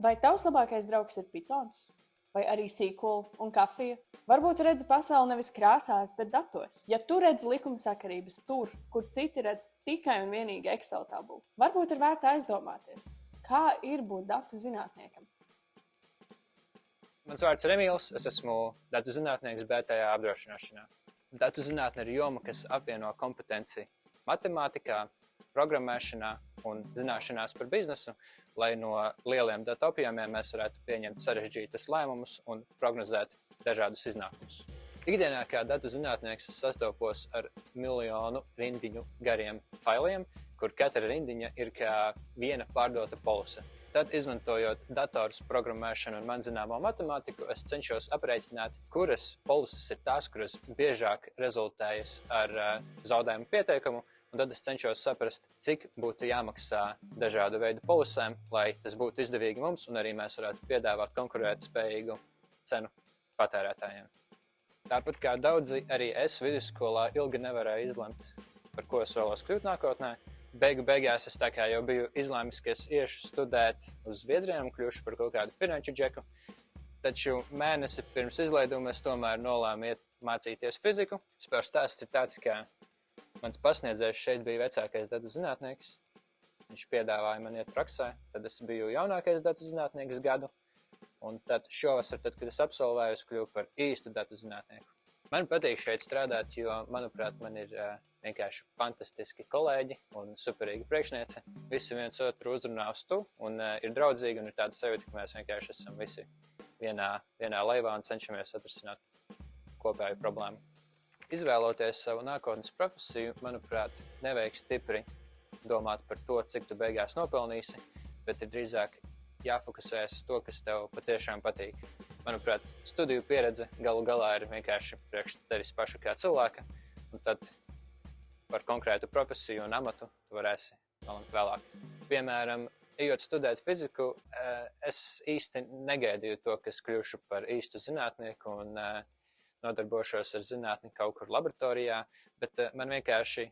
Vai tavs labākais draugs ir pitons? Vai arī sīkola un kafija? Varbūt tu redzi pasauli nevis krāsās, bet datos. Ja tu redzi likumsakarības tur, kur citi redz tikai un vienīgi Excel tabulu, varbūt ir vērts aizdomāties, kā ir būt datu zinātniekam. Mans vārds ir Emīls, es esmu datu zinātnieks BTA apdrošināšanā. Datu zinātne ir joma, kas apvieno kompetenci matemātikā, programmēšanā un zināšanās par biznesu, lai no lieliem datu apjomiem mēs varētu pieņemt sarežģītus lēmumus un prognozēt dažādus iznākumus. Ikdienā kā datu zinātnieks es sastopos ar miljonu rindiņu gariem failiem, kur katra rindiņa ir kā viena pārdota polise. Tad, izmantojot dators, programmēšanu un man zināmo matemātiku, es cenšos aprēķināt, kuras polises ir tās, kuras biežāk rezultējas ar zaudējumu pieteikumu, un tad es cenšos saprast, cik būtu jāmaksā dažādu veidu polisēm, lai tas būtu izdevīgi mums un arī mēs varētu piedāvāt konkurētspējīgu cenu patērētājiem. Tāpat kā daudzi, arī es vidusskolā ilgi nevarēju izlemt, par ko es vēlos kļūt nākotnē. Beigās es tā kā jau biju izlēmis, ka es iešu studēt uz Zviedrijām un kļūšu par kaut kādu finanšu džeku. Taču mēnesi pirms izlaiduma es tomēr nolēmu iet mācīties fiziku. Vispār stāsts ir tāds, ka mans pasniedzējs šeit bija vecākais datu zinātnieks. Viņš piedāvāja man iet praksē, tad es biju jaunākais datu zinātnieks gadu. Un tad šovasar, kad es absolvēju, es kļuvu par īstu datu zinātnieku. Man patīk šeit strādāt, jo, manuprāt, man ir vienkārši fantastiski kolēģi un superīga priekšniece. Visi viens otru uzrunā uz tu un ir draudzīgi un ir tāda sajūta, ka mēs vienkārši esam visi vienā laivā un cenšamies atrisināt kopēju problēmu. Izvēloties savu nākotnes profesiju, manuprāt, nevajag stipri domāt par to, cik tu beigās nopelnīsi, bet ir drīzāk jāfokusējas uz to, kas tev patiešām patīk. Manuprāt, studiju pieredze galu galā ir vienkārši priekš tevis paša kā cilvēka, un tad par konkrētu profesiju un amatu tu varēsi nolemt vēlāk. Piemēram, ejot studēt fiziku, es īsti negaidīju to, ka es kļūšu par īstu zinātnieku un nodarbošos ar zinātni kaut kur laboratorijā, bet man vienkārši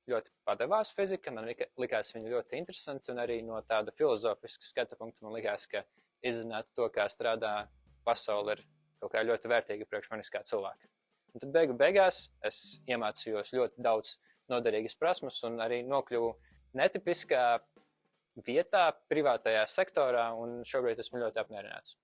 ļoti padevās fizika, man likās viņa ļoti interesanti un arī no tāda filozofiska skatu punkta man likās, ka izzināt to, kā strādā pasaule ir kaut kā ļoti vērtīga priekš manis kā cilvēka. Un tad beigās es iemācījos ļoti daudz noderīgas prasmes un arī nokļuvu netipiskā vietā, privātajā sektorā un šobrīd esmu ļoti apmierināts.